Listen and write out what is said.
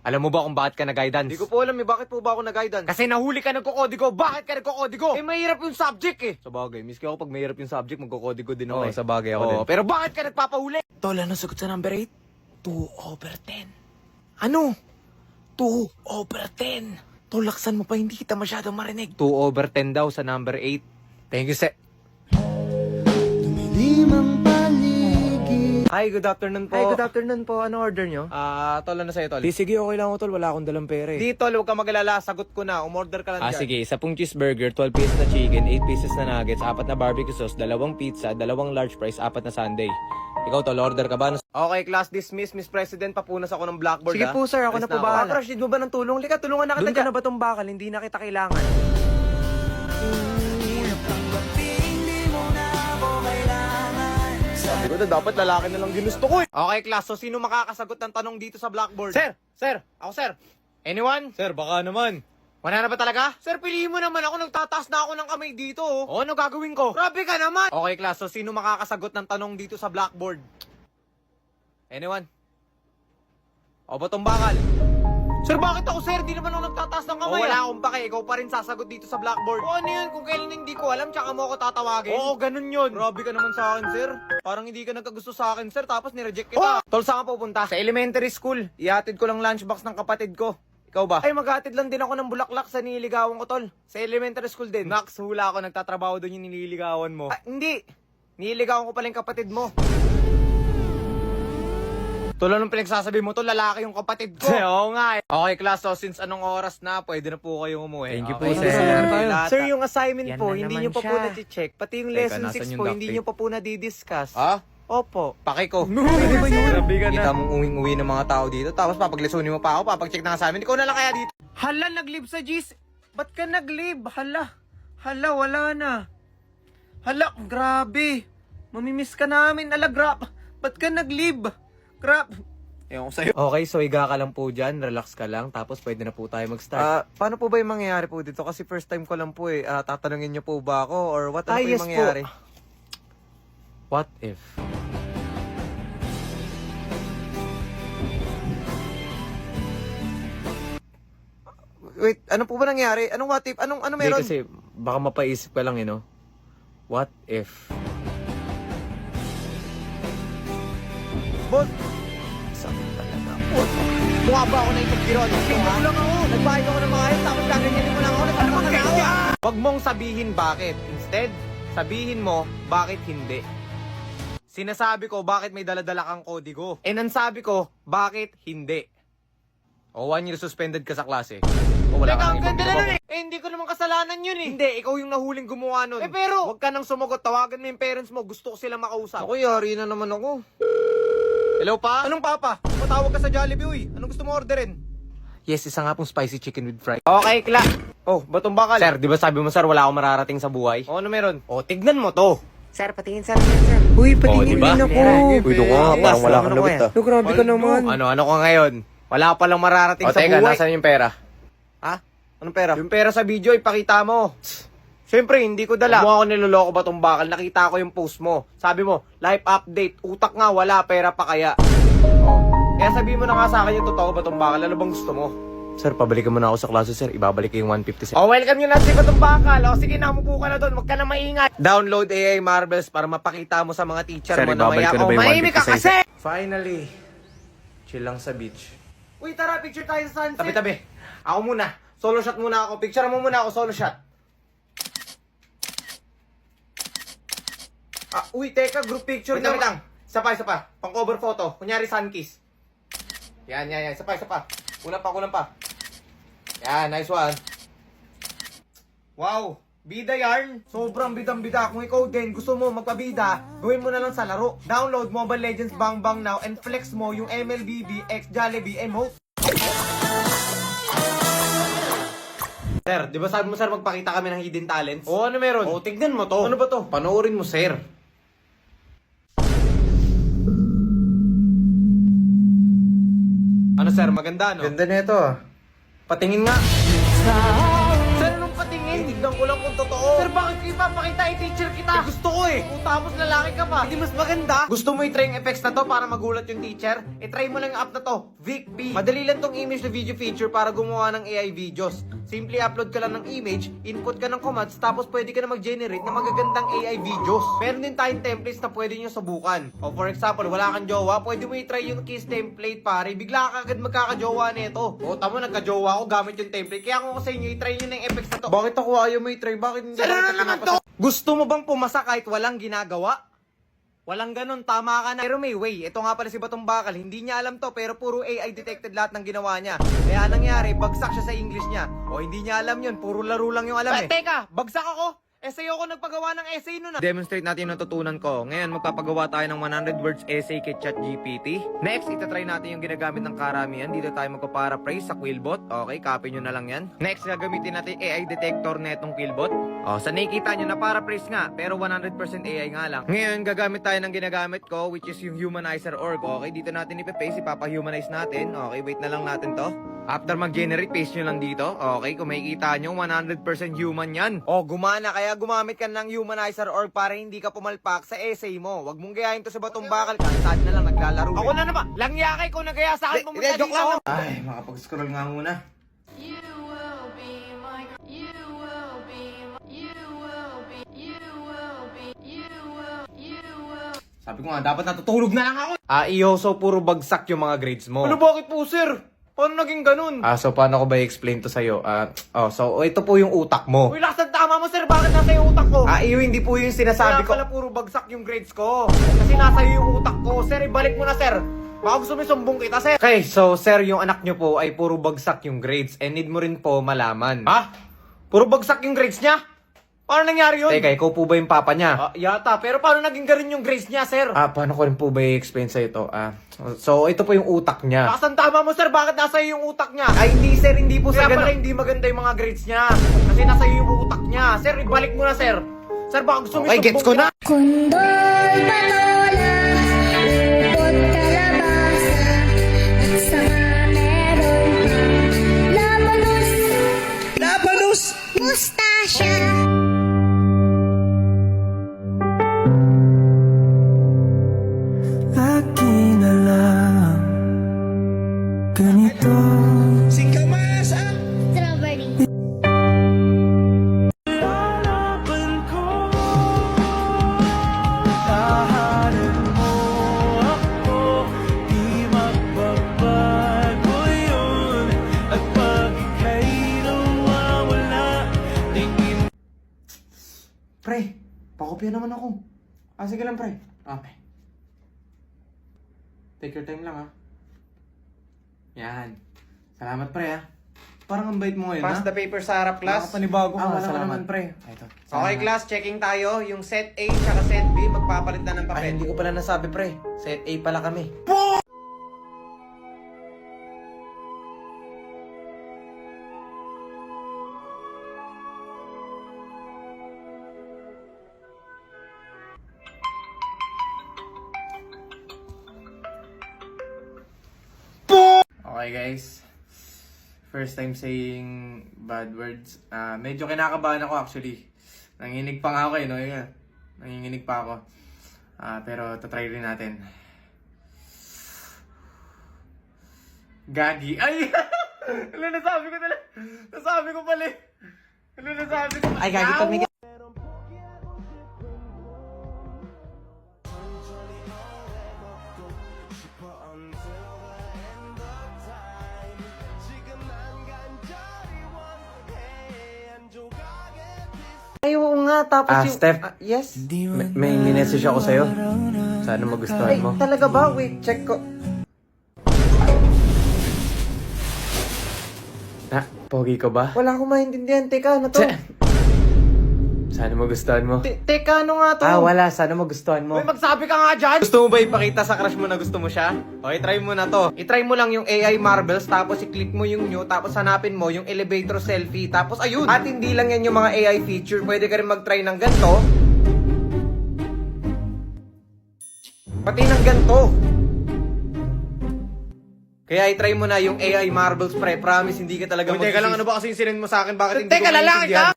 Alam mo ba kung bakit ka na-guidance? Hindi ko po alam bakit po ba ako na-guidance? Kasi nahuli ka nagkokodigo. Bakit ka nagkokodigo? Eh, mahirap yung subject eh. Sa bagay, miski ako pag mahirap yung subject, magkokodigo din ako. Oo, sa bagay ako din. Pero bakit ka nagpapahuli? Tol, ano sagot sa number 8? 2/10. Ano? 2/10. Tol, laksan mo pa, hindi kita masyadong marinig. 2/10 daw sa number 8. Thank you, sir. Hi, good afternoon po. Hi, good afternoon po. Ano order nyo? Tol, ano sa'yo, Tol? Di, sige, okay lang ako, tol. Wala akong dalang pera eh. Di, Tol, huwag ka mag-alala. Sagot ko na. Umorder ka lang dyan. Sige. 10 cheeseburger, 12 pieces na chicken, 8 pieces na nuggets, 4 na barbecue sauce, 2 pizza, 2 large fries, 4 na sundae. Ikaw, tol, order ka ba? Okay, class dismiss. Miss President, papunas ako ng blackboard, Sige ha? po, sir. Ako Ayos na po bahala. Crush, need mo ba ng tulong? Lika, tulungan na kita Doon ka dyan. na ba tong bakal? Hindi na kita kailangan. Sabi ko na, dapat lalaki na lang ginusto ko eh. Okay, class. So, sino makakasagot ng tanong dito sa blackboard? Sir! Sir! Ako, sir! Anyone? Sir, baka naman. Wala na ba talaga? Sir, piliin mo naman ako. Nagtataas na ako ng kamay dito, oh. O, ano gagawin ko? Grabe ka naman! Okay, class. So, sino makakasagot ng tanong dito sa blackboard? Anyone? O, batong bakal? Sir, bakit ako, sir? Di naman ako nagtataas ng kamay. Wala akong pake. Ikaw pa rin sasagot dito sa blackboard. O, ano yun? Kung kailan hindi ko alam, tsaka mo ako tatawagin. Oo, ganun yun. Grabe ka naman sa akin, sir. Parang hindi ka nagkagusto sa akin, sir. Tapos nireject kita. Tol, saan ka pupunta? Sa elementary school. Ihatid ko lang lunchbox ng kapatid ko. Ikaw ba? Ay, maghatid lang din ako ng bulaklak sa nililigawan ko, tol. Sa elementary school din. Max, hula ako. Nagtatrabaho doon yung nililigawan mo. Ah, hindi. Nililigawan ko pala yung kapatid mo. Tol, anong pinagsasabi mo? Tol, lalaki yung kapatid ko. Oo nga eh. Okay, class. So, since anong oras na, pwede na po kayong umuwi. Thank you Okay, po, sir. Sir, yung assignment Yan po, na hindi naman nyo pa po siya. na-check. Pati yung Teka, lesson nasan 6 yung po, duct hindi tape? nyo pa po na-discuss. Ha? Opo. Paki ko. Pwede ba yun? Grabe ka na. Kita mong uwing-uwi ng mga tao dito. Tapos papaglesonin mo pa ako, papag-check na nga sa amin. Ikaw na lang kaya dito. Hala, nag-leave sa G's. Ba't ka nag-leave? Hala. Hala, wala na. Hala, grabe. Mamimiss ka namin. Hala, grab. Ba't ka nag-leave? Grab. Ewan ko sa'yo. Okay, so higa ka lang po dyan. Relax ka lang. Tapos pwede na po tayo mag-start. Paano po ba yung mangyayari po dito? Kasi first time ko lang po eh. Tatanungin niyo po ba ako? Or what? Ano po yung mangyayari? What if? Wait, ano po ba nangyari? Anong what if? Ano meron? Kasi baka mapaisip ka lang, you know? What if? Boss! Sakit talaga. Mukha ba ako na itong giron? Tingnan lang ako. Nagbayad ako ng mga ayos. Tapos gaganyanin mo lang ako. Nagpapag na ako. Huwag mong sabihin bakit. Instead, sabihin mo bakit hindi. Sinasabi ko bakit may daladala kang kodigo. And ang sabi ko, bakit hindi. O 1 year suspended ka sa klase. O wala ka nang ibang ginagawa. Hindi ko naman kasalanan yun eh. Hindi, ikaw yung nahuling gumawa nun. Pero, huwag ka nang sumagot. Tawagan mo yung parents mo. Gusto ko silang makausap. Ako, yari na naman ako. Hello, pa? Anong papa? Patawag ka sa Jollibee, uy. Anong gusto mo orderin? Yes, isa nga pong spicy chicken with fries. Okay, Kla. Oh, batong bakal. Sir, di ba sabi mo, sir, wala akong mararating sa buhay? O, ano meron? O, tignan mo to. Sir, patingin sir, sir. Uy, patingin diba? din ako. Uy, doon ka, parang wala kang lawit, ah. No, grabe ka naman. Ano ka ngayon? Wala ka palang mararating O sa teka, buhay. nasaan yung pera? Ha? Anong pera? Yung pera sa video, ipakita mo. Siyempre, hindi ko dala. Kung ako niloloko ba tong bakal, nakita ko yung post mo. Sabi mo, life update, utak nga wala, pera pa kaya. Oh. Kaya sabihin mo na nga sa akin yung totoo ba tong bakal, ano bang gusto mo? Sir, pabalikan mo na ako sa klase, sir. Ibabalik ko yung 150, sir. Oh, welcome nyo na si Batong Bakal. O, sige, namupo ka na doon. Huwag ka na maingay. Download AI Marbles para mapakita mo sa mga teacher Sir, mo na ibabalik maya. ko na ba yung Mahimik ka 150 kasi! Finally, chill lang sa beach. Uy, tara, picture tayo sa sunset. Tabi-tabi. Ako muna. Solo shot muna ako. Picture mo muna ako, solo shot. Uy, teka, group picture na. Wait lang. Isa pa. Pang cover photo. Kunyari, sun kiss. Yan. Isa pa. Kulang pa. Yan, nice one. Wow, bida yarn. Sobrang bidang-bida. Kung ikaw din gusto mo magpabida, gawin mo na lang sa laro. Download Mobile Legends Bang Bang now and flex mo yung MLBB X Jollibee emote. Sir, di ba sabi mo sir magpakita kami ng hidden talents? Oo, ano meron? Oo, tignan mo to. Ano ba to? Panoorin mo, sir. Ano sir, maganda no? Ganda nito ah. Patingin nga. Sir, anong patingin? Titigan ko lang kung totoo. Sir, bakit kayo papakita? I-teacher kita. Gusto ko eh. Kung tapos lalaki ka pa. Hindi mas maganda. Gusto mo i-try yung effects na to para magulat yung teacher? I-try mo lang yung app na to, VicB. Madali lang tong image to video feature para gumawa ng AI videos. Simply upload ka lang ng image, input ka ng commands, tapos pwede ka na mag-generate ng magagandang AI videos. Meron din tayong templates na pwede nyo subukan. O for example, wala kang jowa, pwede mo i-try yung kiss template pare. Bigla ka agad magkakajowa nito. O tamo, nagkajowa ako gamit yung template. Kaya kung sa inyo, i-try nyo na yung effects na to. Bakit ako ayaw mo i-try? Bakit hindi na naman to? Gusto mo bang pumasa kahit walang ginagawa? Walang ganun, tama ka na. Pero may way, ito nga pala si Batong Bakal, hindi niya alam to pero puro AI detected lahat ng ginawa niya. Kaya nangyari, bagsak siya sa English niya. O hindi niya alam yun, puro laro lang yung alam eh. Teka, bagsak ako! Essay ako nagpagawa ng essay nun ah. Demonstrate natin yung natutunan ko. Ngayon, magpapagawa tayo ng 100 words essay kay ChatGPT. Next, itatry natin yung ginagamit ng karamihan. Dito tayo magpa-paraphrase sa Quillbot. Okay, copy nyo na lang yan. Next, gagamitin natin AI detector netong Quillbot. O, sa nakikita nyo na paraphrase nga, pero 100% AI nga lang. Ngayon, gagamit tayo ng ginagamit ko, which is yung humanizer org. Okay, dito natin ipipaste, ipapa-humanize natin. Okay, wait na lang natin to. After mag-generate, paste nyo lang dito. Okay, kung makikita nyo, 100% human yan. O, gumana. Kaya gumamit ka ng humanizer org para hindi ka pumalpak sa essay mo. Huwag mong gayahin to sa Batong Bakal. Saan na lang naglalaro. Ako na naman. Langyakay ko nagaya sa akin pumunta dito. Ay, makapag-scroll nga muna. You will be my, you will be, you will be, you will be, you will. Sabi ko nga, dapat natutulog na lang ako. Iyo, so puro bagsak yung mga grades mo. Ano, bakit po, sir? Paano naging ganun? So paano ko ba i-explain to sa'yo? So ito po yung utak mo. Uy, lakas ng tama mo, sir. Bakit nasa yung utak ko? Iyo, hindi po yung sinasabi ko. Kaya pala puro bagsak yung grades ko. Kasi nasa yung utak ko. Sir, ibalik mo na, sir. Baka gusto mo sumbong kita, sir. Okay, so sir, yung anak nyo po ay puro bagsak yung grades. And need mo rin po malaman. Ha? Puro bagsak yung grades niya? Paano nangyari yun? Teka, ikaw po ba yung papa niya? Yata. Pero paano naging ganun yung grades niya, sir? Paano ko rin po ba i-explain sa ito? So, ito po yung utak niya. Lakas ng tama mo, sir. Bakit nasa iyo yung utak niya? Ay, hindi, sir. Hindi po sa ganun. Kaya pala hindi maganda yung mga grades niya. Kasi nasa iyo yung utak niya. Sir, ibalik mo na, sir. Sir, baka gusto mo yung gets ko na. Kondol, patola, upot kalabasa, at saka meron pang labanos, mustasya. Lagi na lang ganito. Strawberry. Lalaban ko, tahanan mo ako, di magbabago yun. At pag ika'y nawawala, tingin. Pre, pakopya naman ako. Sige lang, pre. Okay. Take your time lang, ha. Yan. Salamat, pre, ha. Parang ang bait mo ngayon, ha? Pass the paper sa harap, class. Nakapanibago ka. Wala naman, pre. Ito. Okay, class. Checking tayo. Yung set A tsaka set B, magpapalit na ng papel. Ay, hindi ko pala nasabi, pre. Set A pala kami. Okay guys, first time saying bad words. Medyo kinakabahan ako actually. Nanginginig pa nga ako no? Yun, nanginginig pa ako. Pero tatry rin natin. Gagi. Ay! Ano nasabi ko talaga? Nasabi ko pala. Ano nasabi ko? Ay, gagi pag may... Ay, oo nga. Tapos yung... Steph. Yes? May message ako sa'yo. Sana magustuhan mo. Ay, talaga ba? Wait, check ko. Pogi ko ba? Wala akong maintindihan. Teka, ano to? Sana magustuhan mo. Teka, ano nga to? Wala. Sana magustuhan mo. Uy, magsabi ka nga dyan! Gusto mo ba ipakita sa crush mo na gusto mo siya? Okay, try mo na to. I-try mo lang yung AI marbles, tapos i-click mo yung new, tapos hanapin mo yung elevator selfie, tapos ayun! At hindi lang yan yung mga AI feature, pwede ka rin mag-try ng ganito. Pati ng ganito. Kaya i-try mo na yung AI marbles, pre. Promise, hindi ka talaga mag-isip. Teka lang, ano ba kasi yung sinend mo sa akin? Bakit hindi ko maintindihan?